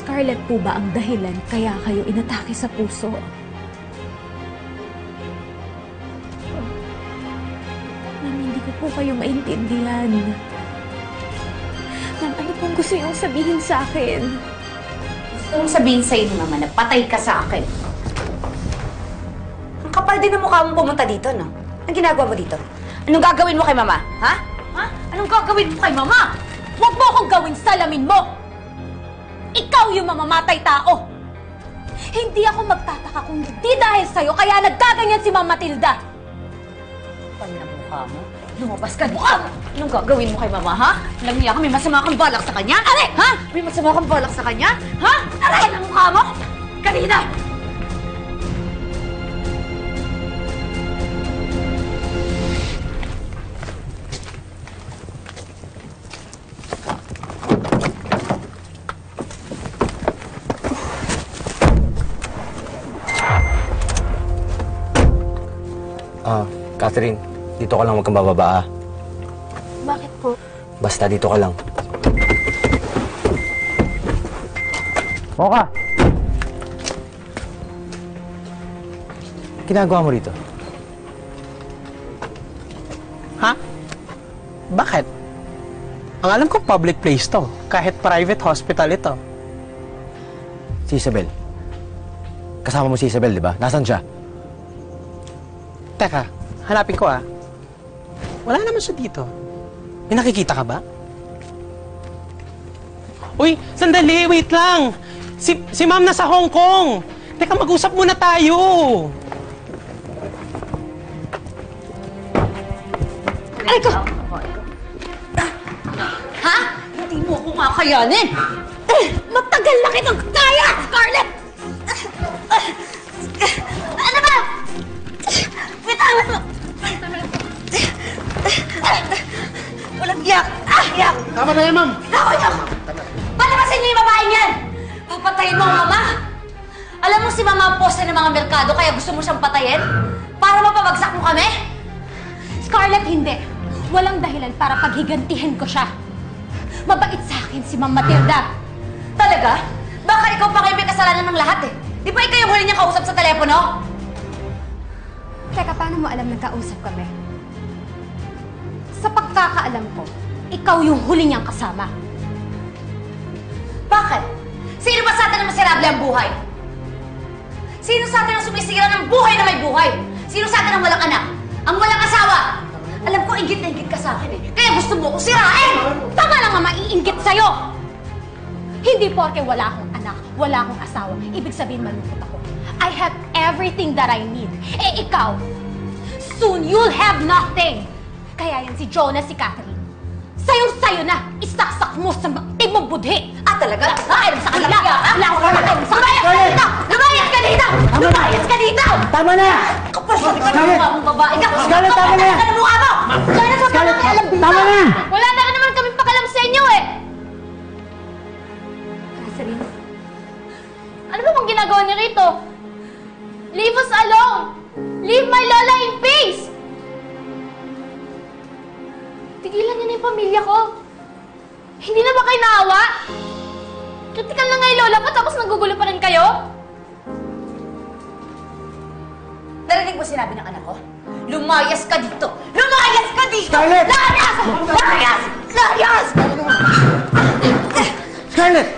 Scarlett po ba ang dahilan kaya kayo inatake sa puso? Ma'am, hindi ko po kayo maintindihan. Ma'am, ano pong gusto niyong sabihin sa akin? Gusto mong sabihin sa'yo ni Mama na patay ka sa akin. Ang kapal din ng mukha mong pumunta dito, no? Anong ginagawa mo dito? Anong gagawin mo kay Mama? Ha? Ha? Anong gagawin mo kay Mama? Huwag mo akong gawing salamin mo! Ikaw yung mamamatay tao! Hindi ako magtataka kung hindi dahil sa'yo kaya nagkaganyan si Ma'am Matilda! Kapal na mukha mo? Lumabas ka dito! Anong gagawin mo kay Mama, ha? Alam niya ka, may masama kang balak sa kanya? Aray! Ha? May masama kang balak sa kanya? Ha? Aray! Kapal na mukha mo? Kanina! Catherine, dito ka lang, huwag kang bababa, ah. Bakit po? Basta dito ka lang. Mocha! Ginagawa mo rito? Ha? Bakit? Ang alam ko, public place to. Kahit private hospital ito. Si Isabel. Kasama mo si Isabel, di ba? Nasaan siya? Teka, hanapin ko ah. Wala naman siya dito. May nakikita ka ba? Uy, sandali, wait lang. Si Ma'am nasa Hong Kong. Teka, mag-usap muna tayo. Ay ko! Ha? Hindi mo ako kakayanin! Matagal na kitang kaya, Scarlett! Ano ba? Bitawan mo! Walang iyak! Iyak! Tama na yan, Ma'am. Ako iyak! Palabasin niyo yung babaeng yan! Papatayin mo ang Mama! Alam mo si Mama ang poste ng mga merkado kaya gusto mo siyang patayin? Para mapabagsak mo kami? Scarlett, hindi. Walang dahilan para paghigantihin ko siya. Mabait sa akin si Ma'am Matilda. Talaga? Baka ikaw pa kayo may kasalanan ng lahat eh. Di ba ikaw yung huli niyang kausap sa telepono? Teka, paano mo alam nagkausap kami? Sa pagkakaalam ko, ikaw yung huli niyang kasama. Bakit? Sino ba sa atin ang miserable ang buhay? Sino sa atin ang sumisira ng buhay na may buhay? Sino sa atin ang walang anak? Ang walang asawa? Alam ko, inggit na inggit ka sa akin eh. Kaya gusto mo ko sirain! Tama lang nga maiinggit sa'yo! Hindi porke wala akong anak, wala akong asawa, ibig sabihin malungkot ako. I have everything that I need. Eh ikaw, soon you'll have nothing! Kaya yan si Jonah, si Catherine. Sayong-sayo na, isaksak mo sa matib mong budhi! Ah, talaga? Nakailan sa kanila? Lumayas ka dito! Lumayas ka dito! Lumayas ka dito! Tama na! Kapal ka ng mukha mong babae ka! Scarlett, tama na! Kapal ka ng mukha mo! Scarlett, wag ka nang alam dito! Tama na! Wala na ka naman kami pakalam sa inyo eh! Catherine, ano ba bang ginagawa niya rito? Leave us alone! Leave my Lola in peace! Tigilan niyo na yung pamilya ko. Hindi na ba kayo naawa? Kritikal na nga yung lola ko tapos nagugulo pa rin kayo? Narinig mo sinabi ng anak ko? Lumayas ka dito! Lumayas ka dito! Scarlett! Layas! Layas! Layas! Scarlett!